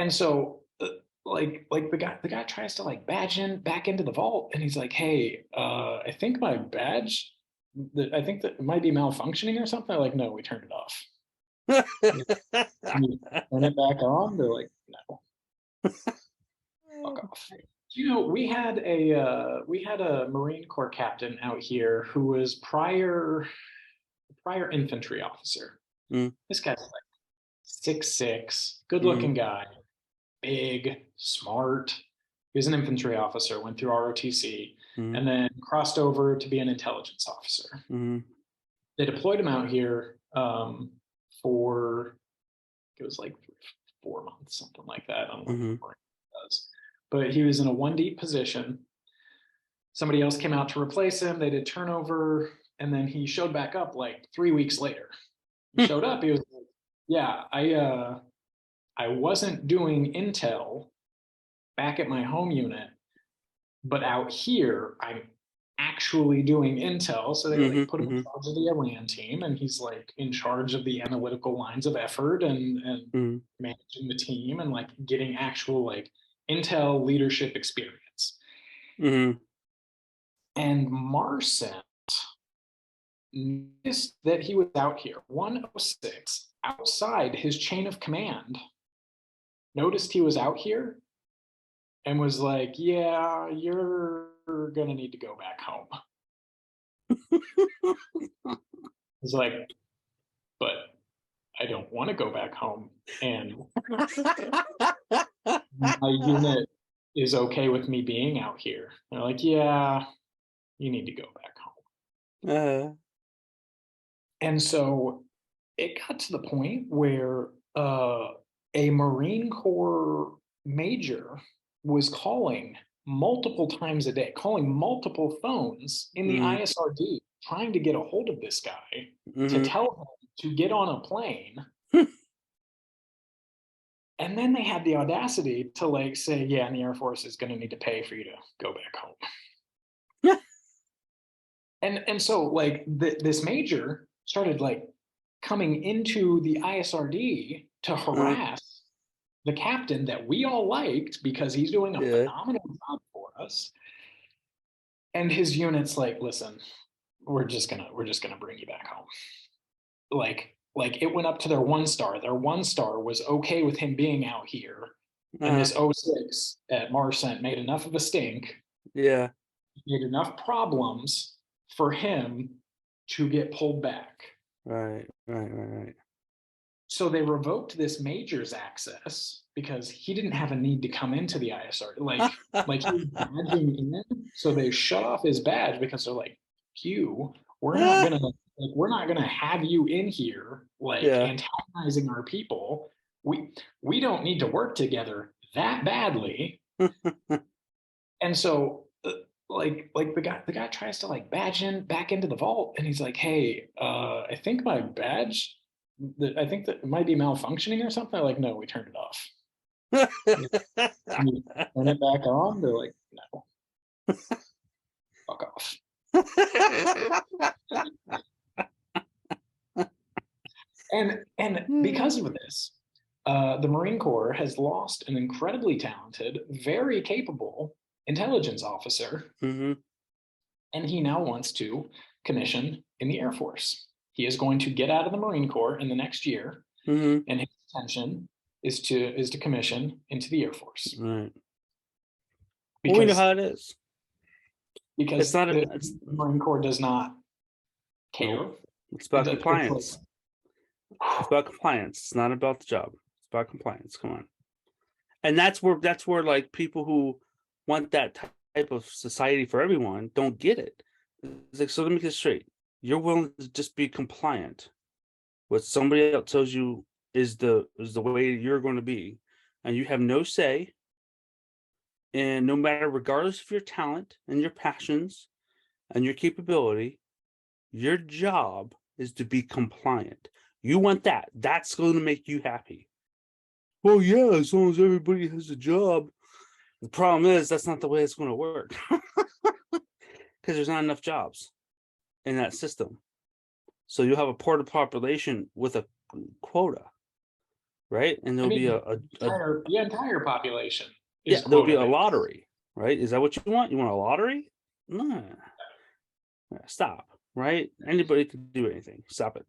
And so the guy tries to like badge in back into the vault, and he's like, "Hey, I think my badge, I think that it might be malfunctioning or something." They're like, "No, we turned it off." Can you turn it back on? They're like, "No, fuck off." We had a Marine Corps captain out here who was prior infantry officer. Mm, This guy's like 6'6", good mm, looking guy, big, smart. He was an infantry officer, went through ROTC, mm, and then crossed over to be an intelligence officer. mm, They deployed him out here for it was like 4 months, something like that. I don't know mm, what it does, but he was in a one deep position. Somebody else came out to replace him. They did turnover, and then he showed back up like 3 weeks later. He showed up. He was like, "Yeah, I wasn't doing intel back at my home unit, but out here I'm actually doing intel." So they like mm, put him in mm, charge of the Iran team, and he's like in charge of the analytical lines of effort and mm, managing the team and like getting actual like intel leadership experience. mm, And Marson noticed that he was out here 106 outside his chain of command, noticed he was out here and was like, "Yeah, you're gonna need to go back home." He's like, "But I don't want to go back home, and my unit is okay with me being out here." They're like, "Yeah, you need to go back home." uh, And so it got to the point where a Marine Corps major was calling multiple times a day, calling multiple phones in the mm, ISRD, trying to get a hold of this guy to mm. tell him to get on a plane. And then they had the audacity to like say, "Yeah, and the Air Force is going to need to pay for you to go back home." And so like this major started like coming into the ISRD to uh, harass the captain that we all liked because he's doing a yeah. phenomenal job for us. And his unit's like, "Listen, we're just gonna bring you back home." Like it went up to their 1 star. Their 1 star was okay with him being out here. And Uh, this O6 at Marcent made enough of a stink, yeah. made enough problems for him to get pulled back. Right. Right. Right. Right. So they revoked this major's access because he didn't have a need to come into the ISR. Like he was badging in, so they shut off his badge because they're like, "Hugh, we're not gonna have you in here like Yeah. antagonizing our people. We don't need to work together that badly." And so the guy tries to like badge in back into the vault, and he's like, "Hey, I think my badge, I think that it might be malfunctioning or something." They're like, "No, we turned it off." "Can you turn it back on?" They're like, "No, fuck off." And because of this, the Marine Corps has lost an incredibly talented, very capable intelligence officer, Hmm. and he now wants to commission in the Air Force. He is going to get out of the Marine Corps in the next year, Hmm. and his intention is to commission into the Air Force Right. Well, we know because how it is. It's because not. the It's Marine Corps does not nope. care. It's about It's like, compliance. It's about compliance. It's not about the job. It's about compliance. Come on. And that's where like people who want that type of society for everyone don't get it. It's like, so let me get this straight. You're willing to just be compliant. What somebody else tells you is the way you're going to be, and you have no say. And no matter, regardless of your talent and your passions and your capability, your job is to be compliant. You want that. That's going to make you happy. Well, yeah, as long as everybody has a job. The problem is that's not the way it's going to work because there's not enough jobs in that system. So you'll have a part of the population with a quota, right? And I there'll be mean, a the entire population yeah, is there'll be a quota-based. lottery, right? Is that what you want? You want a lottery? No, stop, right? Anybody can do anything. Stop it.